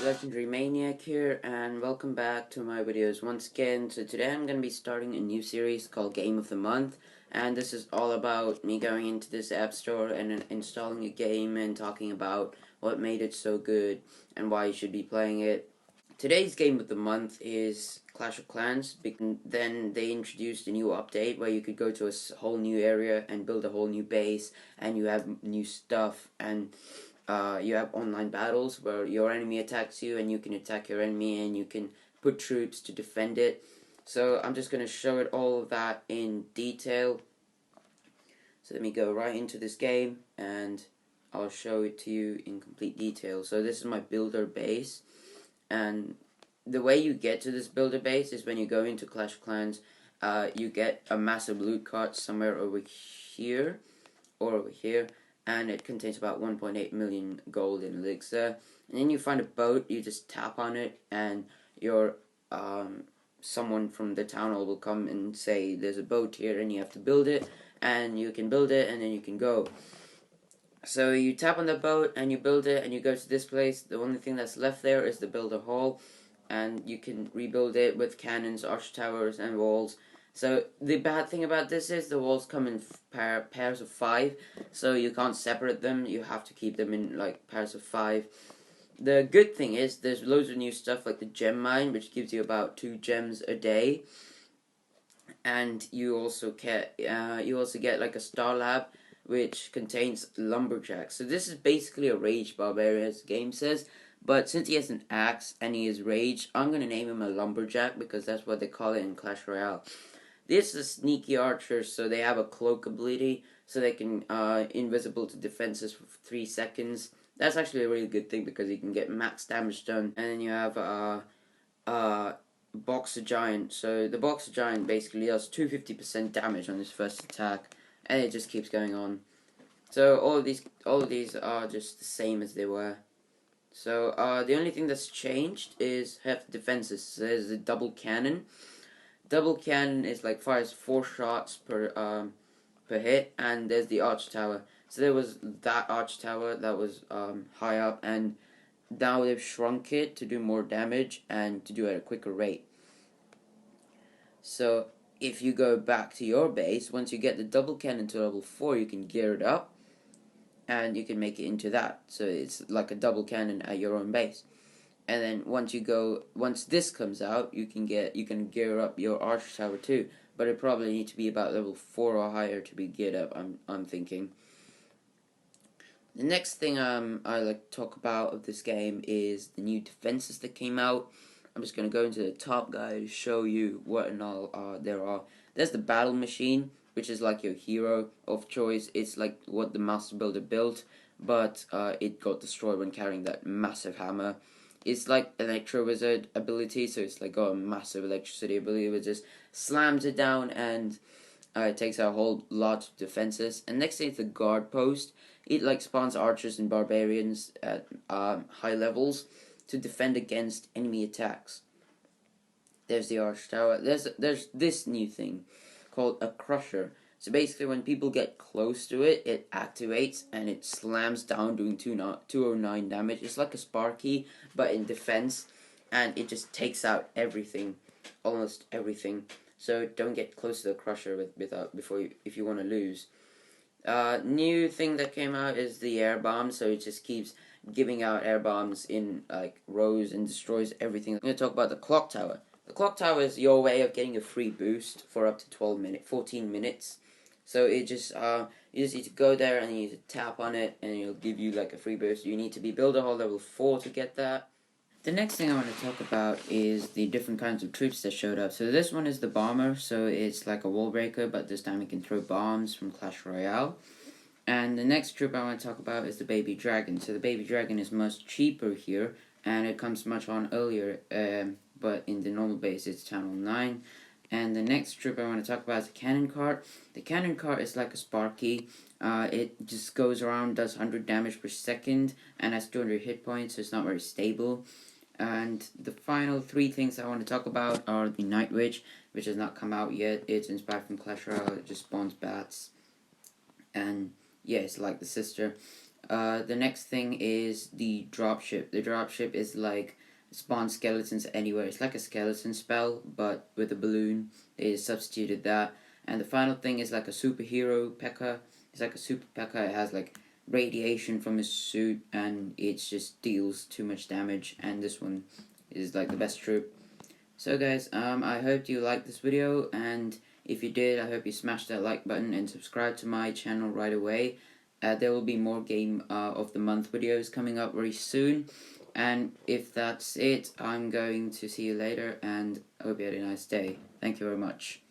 Legendary Maniac here, and welcome back to my videos once again. So today I'm going to be starting a new series called Game of the Month, and this is all about me going into this app store and installing a game and talking about what made it so good and why you should be playing it. Today's Game of the Month is Clash of Clans. Then they introduced a new update where you could go to a whole new area and build a whole new base, and you have new stuff, and you have online battles where your enemy attacks you and you can attack your enemy and you can put troops to defend it. So I'm just going to show it all of that in detail. So let me go right into this game and I'll show it to you in complete detail. So this is my builder base, and the way you get to this builder base is when you go into Clash of Clans. You get a massive loot cart somewhere over here or over here, and it contains about 1.8 million gold in elixir. And then you find a boat, you just tap on it, and your someone from the town hall will come and say there's a boat here and you have to build it, and you can build it and then you can go. So you tap on the boat and you build it and you go to this place. The only thing that's left there is the builder hall, and you can rebuild it with cannons, arch towers, and walls. So the bad thing about this is the walls come in pairs of 5, so you can't separate them. You have to keep them in like pairs of 5. The good thing is there's loads of new stuff like the gem mine, which gives you about 2 gems a day, and you also get like a star lab, which contains lumberjacks. So this is basically a rage barbarian, as the game says. But since he has an axe and he is rage, I'm going to name him a lumberjack because that's what they call it in Clash Royale. This is sneaky archers, so they have a cloak ability, so they can invisible to defenses for 3 seconds. That's actually a really good thing because you can get max damage done. And then you have Boxer Giant. So the Boxer Giant basically does 250% damage on his first attack, and it just keeps going on. So all of these are just the same as they were. So the only thing that's changed is have the defenses. So there's a double cannon. Double cannon is like fires 4 shots per hit, and there's the arch tower. So there was that arch tower that was high up, and now they've shrunk it to do more damage and to do it at a quicker rate. So if you go back to your base, once you get the double cannon to level 4, you can gear it up, and you can make it into that. So it's like a double cannon at your own base. And then once this comes out, you can gear up your arch tower too. But it probably needs to be about level 4 or higher to be geared up, I'm thinking. The next thing I like to talk about of this game is the new defenses that came out. I'm just going to go into the top guy to show you what and all there are. There's the battle machine, which is like your hero of choice. It's like what the master builder built, but it got destroyed when carrying that massive hammer. It's like Electro Wizard ability, so it's like got a massive electricity ability, which just slams it down and it takes out a whole lot of defenses. And next thing is the guard post. It like spawns archers and barbarians at high levels to defend against enemy attacks. There's the arch tower. There's this new thing called a crusher. So basically when people get close to it, it activates and it slams down doing 209 damage. It's like a Sparky, but in defense, and it just takes out everything, almost everything. So don't get close to the crusher if you want to lose. New thing that came out is the air bomb, so it just keeps giving out air bombs in like rows and destroys everything. I'm going to talk about the clock tower. The clock tower is your way of getting a free boost for up to 14 minutes. So it just you just need to go there and you need to tap on it and it'll give you like a free boost. You need to be builder hall level 4 to get that. The next thing I want to talk about is the different kinds of troops that showed up. So this one is the bomber, so it's like a wall breaker, but this time it can throw bombs from Clash Royale. And the next troop I want to talk about is the baby dragon. So the baby dragon is much cheaper here, and it comes much on earlier, but in the normal base it's channel 9. And the next troop I want to talk about is the cannon cart. The cannon cart is like a Sparky. It just goes around, does 100 damage per second, and has 200 hit points, so it's not very stable. And the final 3 things I want to talk about are the Night Witch, which has not come out yet. It's inspired from Clash Royale. It just spawns bats. And yeah, it's like the sister. The next thing is the dropship. The dropship is like spawn skeletons anywhere. It's like a skeleton spell, but with a balloon. They substituted that. And the final thing is like a superhero P.E.K.K.A. It's like a super P.E.K.K.A. It has like radiation from his suit, and it just deals too much damage. And this one is like the best troop. So guys, I hope you liked this video, and if you did, I hope you smash that like button and subscribe to my channel right away. There will be more Game of the Month videos coming up very soon, and if that's it, I'm going to see you later, and I hope you had a nice day. Thank you very much.